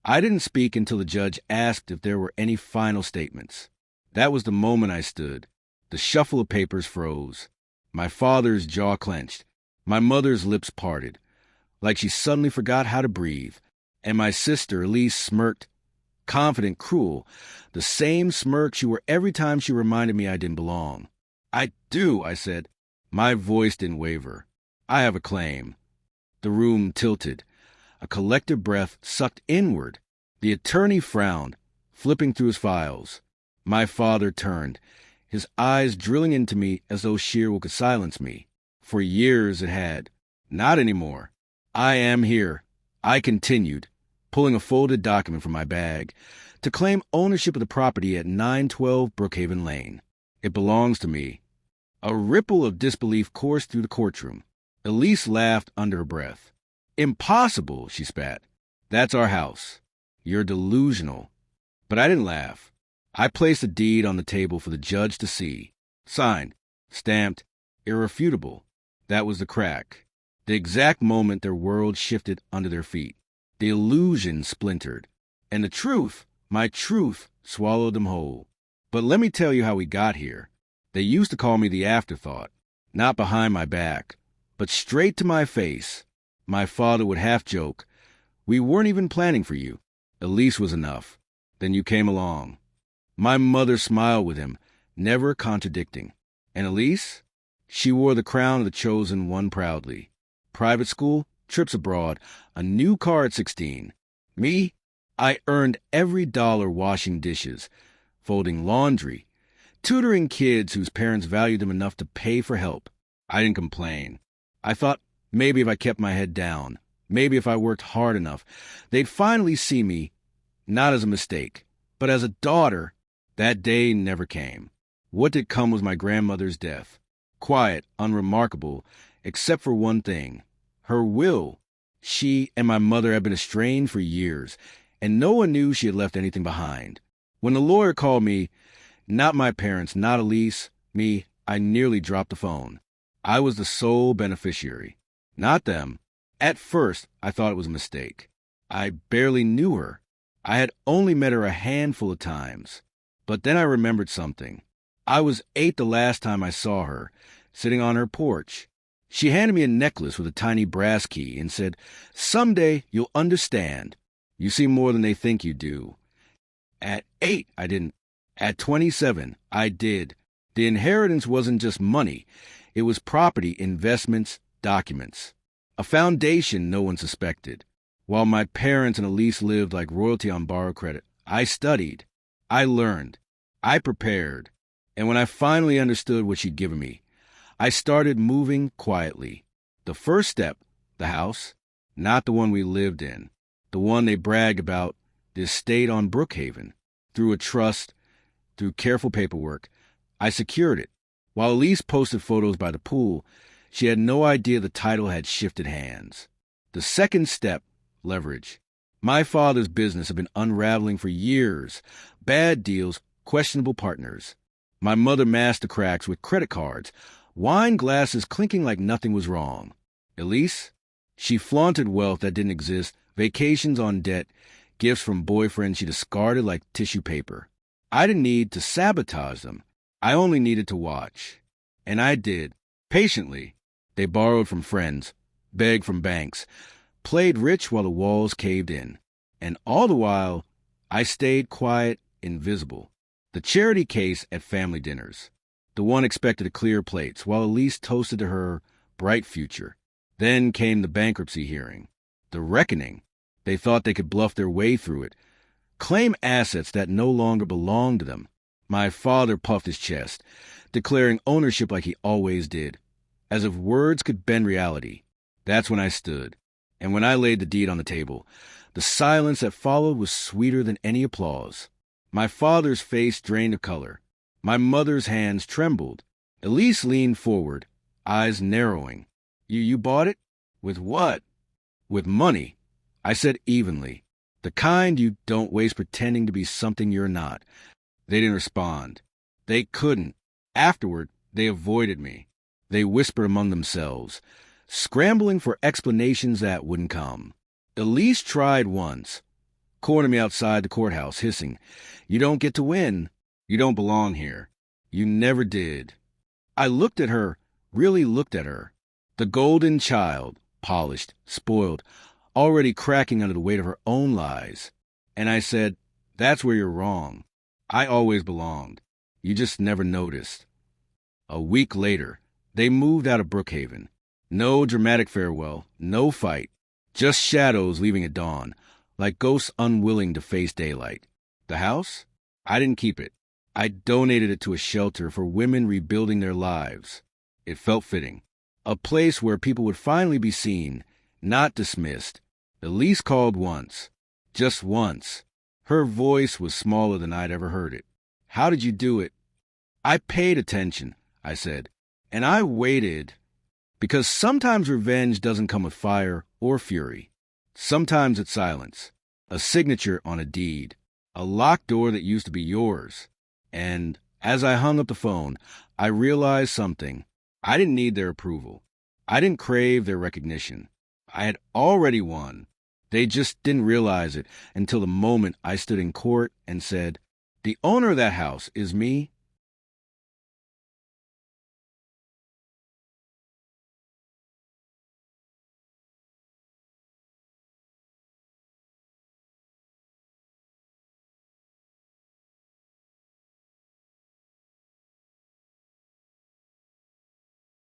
I didn't speak until the judge asked if there were any final statements. That was the moment I stood. The shuffle of papers froze. My father's jaw clenched. My mother's lips parted, like she suddenly forgot how to breathe. And my sister, Elise, smirked, confident, cruel, the same smirk she wore every time she reminded me I didn't belong. "I do," I said. My voice didn't waver. "I have a claim." The room tilted. A collective breath sucked inward. The attorney frowned, flipping through his files. My father turned, his eyes drilling into me as though sheer will could silence me. For years it had. Not anymore. "I am here," I continued, pulling a folded document from my bag, "to claim ownership of the property at 912 Brookhaven Lane. It belongs to me." A ripple of disbelief coursed through the courtroom. Elise laughed under her breath. "Impossible," she spat. "That's our house. You're delusional." But I didn't laugh. I placed the deed on the table for the judge to see. Signed, stamped, irrefutable. That was the crack. The exact moment their world shifted under their feet. The illusion splintered. And the truth, my truth, swallowed them whole. But let me tell you how we got here. They used to call me the afterthought. Not behind my back, but straight to my face. My father would half joke, "We weren't even planning for you. Elise was enough. Then you came along." My mother smiled with him, never contradicting. And Elise? She wore the crown of the chosen one proudly. Private school, trips abroad, a new car at 16. Me? I earned every dollar washing dishes, folding laundry, tutoring kids whose parents valued them enough to pay for help. I didn't complain. I thought maybe if I kept my head down, maybe if I worked hard enough, they'd finally see me, not as a mistake, but as a daughter. That day never came. What did come was my grandmother's death. Quiet, unremarkable, except for one thing. Her will. She and my mother had been estranged for years, and no one knew she had left anything behind. When the lawyer called me, not my parents, not Elise, me, I nearly dropped the phone. I was the sole beneficiary. Not them. At first, I thought it was a mistake. I barely knew her. I had only met her a handful of times. But then I remembered something. I was 8 the last time I saw her, sitting on her porch. She handed me a necklace with a tiny brass key and said, "Someday you'll understand. You see more than they think you do." At 8, I didn't. At 27, I did. The inheritance wasn't just money. It was property, investments, documents. A foundation no one suspected. While my parents and Elise lived like royalty on borrowed credit, I studied. I learned. I prepared. And when I finally understood what she'd given me, I started moving quietly. The first step, the house, not the one we lived in, the one they bragged about, the estate on Brookhaven. Through a trust, through careful paperwork, I secured it. While Elise posted photos by the pool, she had no idea the title had shifted hands. The second step, leverage. My father's business had been unraveling for years. Bad deals, questionable partners. My mother masked the cracks with credit cards, wine glasses clinking like nothing was wrong. Elise? She flaunted wealth that didn't exist, vacations on debt, gifts from boyfriends she discarded like tissue paper. I didn't need to sabotage them. I only needed to watch. And I did, patiently. They borrowed from friends, begged from banks, played rich while the walls caved in. And all the while, I stayed quiet, invisible. The charity case at family dinners. The one expected to clear plates, while Elise toasted to her bright future. Then came the bankruptcy hearing. The reckoning. They thought they could bluff their way through it, claim assets that no longer belonged to them. My father puffed his chest, declaring ownership like he always did, as if words could bend reality. That's when I stood. And when I laid the deed on the table, the silence that followed was sweeter than any applause. My father's face drained of color. My mother's hands trembled. Elise leaned forward, eyes narrowing. You bought it? With what? With money. I said evenly. The kind you don't waste pretending to be something you're not. They didn't respond. They couldn't. Afterward, they avoided me. They whispered among themselves, scrambling for explanations that wouldn't come. Elise tried once. cornered me outside the courthouse, hissing, "You don't get to win. You don't belong here. You never did." I looked at her, really looked at her. The golden child, polished, spoiled, already cracking under the weight of her own lies. And I said, "That's where you're wrong. I always belonged. You just never noticed." A week later, they moved out of Brookhaven. No dramatic farewell, no fight, just shadows leaving at dawn, like ghosts unwilling to face daylight. The house? I didn't keep it. I donated it to a shelter for women rebuilding their lives. It felt fitting. A place where people would finally be seen, not dismissed. The lease called once. Just once. Her voice was smaller than I'd ever heard it. "How did you do it?" "I paid attention," I said. "And I waited." Because sometimes revenge doesn't come with fire or fury. Sometimes it's silence. A signature on a deed. A locked door that used to be yours. And as I hung up the phone, I realized something. I didn't need their approval. I didn't crave their recognition. I had already won. They just didn't realize it until the moment I stood in court and said, "The owner of that house is me,